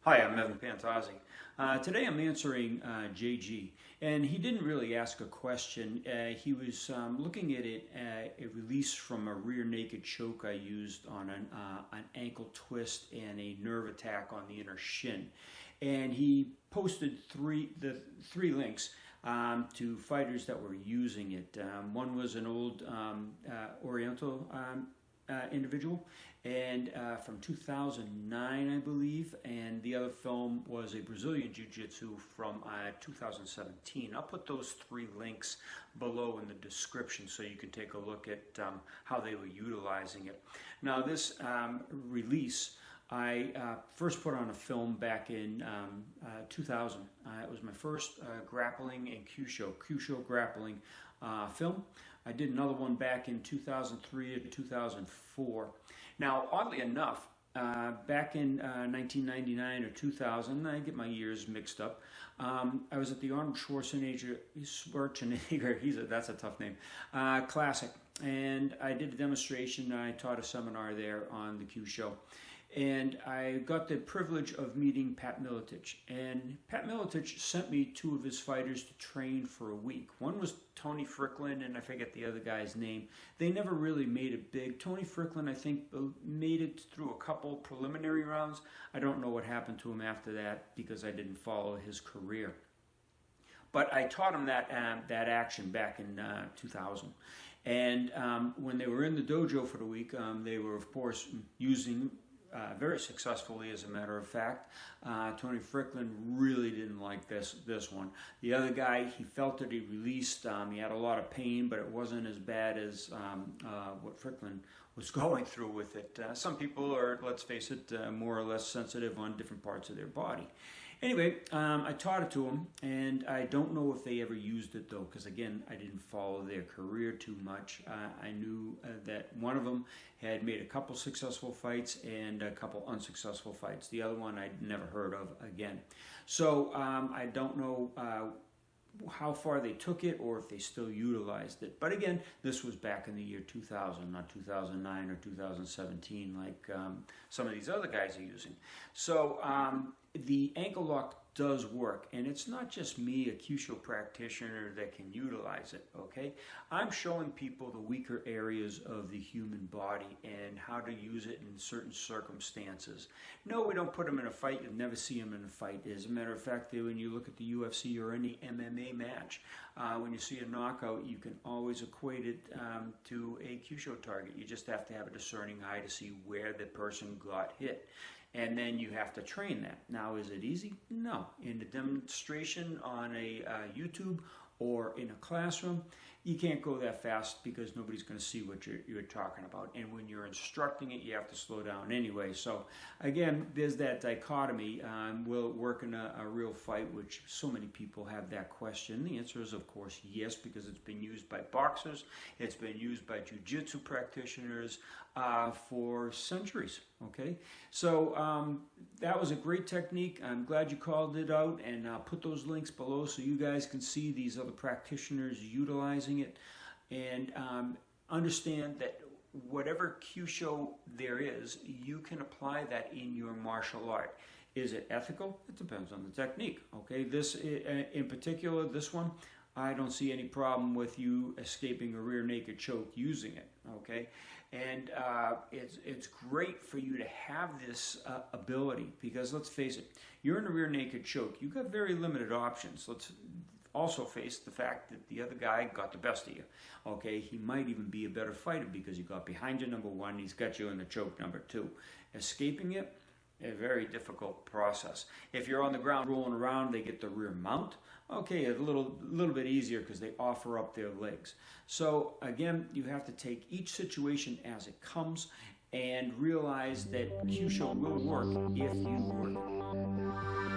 Hi, I'm Pantazi. Today I'm answering JG, and he didn't really ask a question. He was looking at it, a release from a rear naked choke I used on an ankle twist and a nerve attack on the inner shin. And he posted the three links to fighters that were using it. One was an old Oriental individual, and from 2009, I believe, and the other film was a Brazilian Jiu Jitsu from 2017. I'll put those three links below in the description so you can take a look at how they were utilizing it. Now, this release I first put on a film back in 2000. It was my first grappling and Kyusho grappling film. I did another one back in 2003 to 2004. Now, oddly enough, back in 1999 or 2000, I get my years mixed up, I was at the Arnold Schwarzenegger, that's a tough name, Classic. And I did a demonstration. I taught a seminar there on the Kyusho. And I got the privilege of meeting Pat Miletich. And Pat Miletich sent me two of his fighters to train for a week. One was Tony Fricklin, and I forget the other guy's name. They never really made it big. Tony Fricklin, I think, made it through a couple preliminary rounds. I don't know what happened to him after that because I didn't follow his career. But I taught him that action back in 2000. And when they were in the dojo for the week, they were, of course, using very successfully, as a matter of fact. Tony Fricklin really didn't like this one. The other guy, he felt that he released. He had a lot of pain, but it wasn't as bad as what Fricklin was going through with it. Some people are, let's face it, more or less sensitive on different parts of their body. Anyway, I taught it to them, and I don't know if they ever used it, though, because, again, I didn't follow their career too much. I knew that one of them had made a couple successful fights and a couple unsuccessful fights. The other one I'd never heard of again. So I don't know how far they took it or if they still utilized it. But again, this was back in the year 2000, not 2009 or 2017 like some of these other guys are using. So the ankle lock does work, and it's not just me, a Kyusho practitioner, that can utilize it, okay? I'm showing people the weaker areas of the human body and how to use it in certain circumstances. No, we don't put them in a fight. You'll never see them in a fight. As a matter of fact, when you look at the UFC or any MMA match, when you see a knockout, you can always equate it to a Kyusho target. You just have to have a discerning eye to see where the person got hit. And then you have to train that. Now, is it easy? No. In a demonstration on a YouTube or in a classroom, you can't go that fast because nobody's going to see what you're talking about. And when you're instructing it, you have to slow down anyway. So again, there's that dichotomy. Will it work in a real fight, which so many people have that question? The answer is, of course, yes, because it's been used by boxers. It's been used by jiu-jitsu practitioners for centuries, okay? So that was a great technique. I'm glad you called it out, and I'll put those links below so you guys can see these other practitioners utilizing it, and understand that whatever Kyusho there is, you can apply that in your martial art. Is it ethical? It depends on the technique, okay? This, in particular, this one, I don't see any problem with you escaping a rear naked choke using it, okay? And it's great for you to have this ability, because let's face it, you're in a rear naked choke. You've got very limited options. Let's also face the fact that the other guy got the best of you, okay? He might even be a better fighter because he got behind you, number one. He's got you in the choke, number two. Escaping it, a very difficult process. If you're on the ground rolling around, they get the rear mount. Okay, a little bit easier because they offer up their legs. So again, you have to take each situation as it comes and realize that Kyusho will work if you work it.